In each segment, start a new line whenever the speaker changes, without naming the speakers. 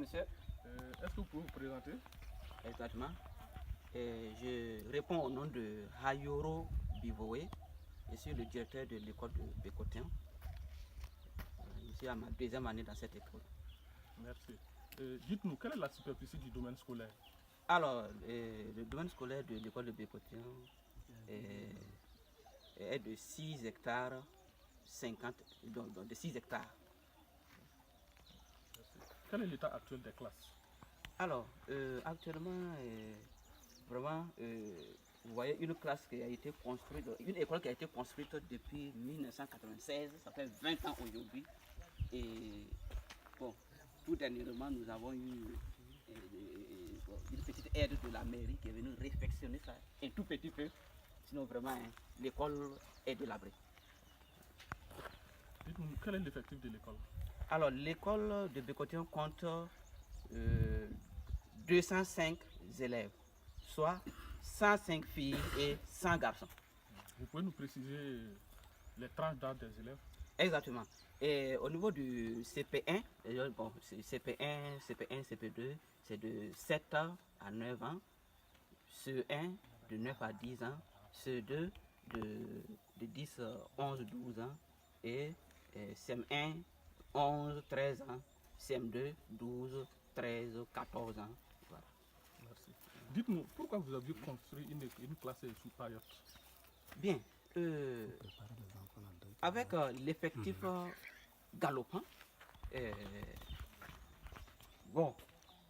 monsieur.
Est-ce que vous pouvez vous présenter?
Exactement. Je réponds au nom de Hayoro Bivoé. Je suis le directeur de l'école de Bécotin. Je suis à ma deuxième année dans cette école.
Merci. Dites-nous, quelle est la superficie du domaine scolaire?
Alors, le domaine scolaire de l'école de Bécotin est de 6 hectares 50, donc de 6 hectares.
Merci. Quel est l'état actuel des classes?
Alors, actuellement, vraiment, vous voyez une classe qui a été construite, une école qui a été construite depuis 1996, ça fait 20 ans aujourd'hui. Et bon, tout dernièrement, nous avons eu une petite aide de la mairie qui est venue réfectionner ça un tout petit peu. Sinon, vraiment, l'école est délabrée.
Dites-nous, quel est l'effectif de l'école?
Alors, l'école de Bécotin compte 205 élèves, soit 105 filles et 100 garçons.
Vous pouvez nous préciser les tranches d'âge des élèves?
Exactement. Et au niveau du CP1, bon, CP1, CP1, CP2, c'est de 7 ans à 9 ans, CE1 de 9 à 10 ans, CE2 de 10, 11, 12 ans et CM1, 11, 13 ans, CM2, 12, 13, 14 ans. Voilà.
Merci. Dites-nous, pourquoi vous avez construit une classe sous paillotte?
Bien, avec l'effectif galopant, bon,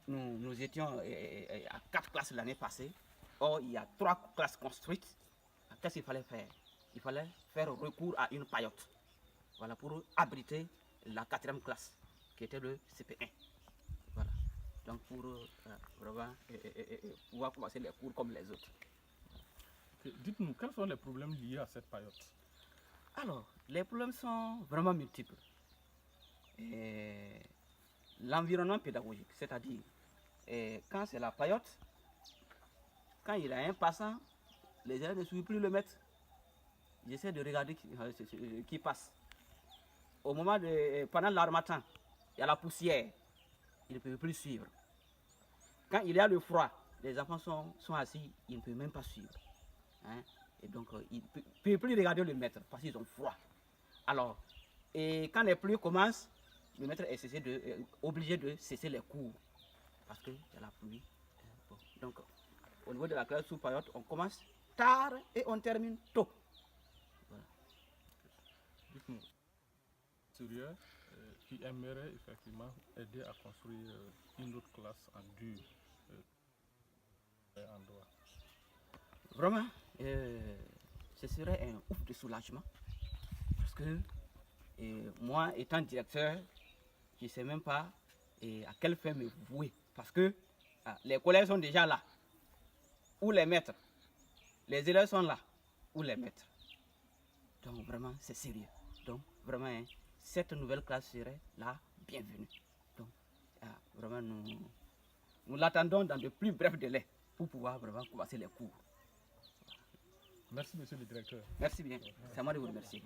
nous étions à 4 classes l'année passée. Or, il y a 3 classes construites. Qu'est-ce qu'il fallait faire? Il fallait faire recours à une paillote. Voilà, pour abriter la 4e classe, qui était le CP1. Voilà. Donc, pour vraiment pouvoir commencer les cours comme les autres.
Okay. Dites-nous, quels sont les problèmes liés à cette paillote?
Alors, les problèmes sont vraiment multiples. L'environnement pédagogique, c'est-à-dire, quand c'est la paillote, quand il y a un passant, les élèves ne suivent plus le maître. J'essaie de regarder qui passe. Au moment pendant l'harmattan, il y a la poussière, ils ne peuvent plus suivre. Quand il y a le froid, les enfants sont assis, ils ne peuvent même pas suivre. Hein? Et donc, ils ne peuvent plus regarder le maître parce qu'ils ont froid. Alors, et quand les pluies commencent, le maître est obligé de cesser les cours parce qu'il y a la pluie. Bon. Donc, au niveau de la classe sous paillote, on commence tard et on termine tôt. Voilà.
Dites-nous, qui aimerait effectivement aider à construire une autre classe en dur en droit.
Vraiment, ce serait un ouf de soulagement parce que moi, étant directeur, je ne sais même pas à quelle fin me vouer parce que les collègues sont déjà là, ou les maîtres, les élèves sont là, ou les maîtres. Donc vraiment, c'est sérieux. Donc vraiment, cette nouvelle classe serait la bienvenue. Donc vraiment, nous l'attendons dans de plus brefs délais pour pouvoir vraiment commencer les cours.
Merci, monsieur le directeur.
Merci bien. C'est à moi de vous remercier.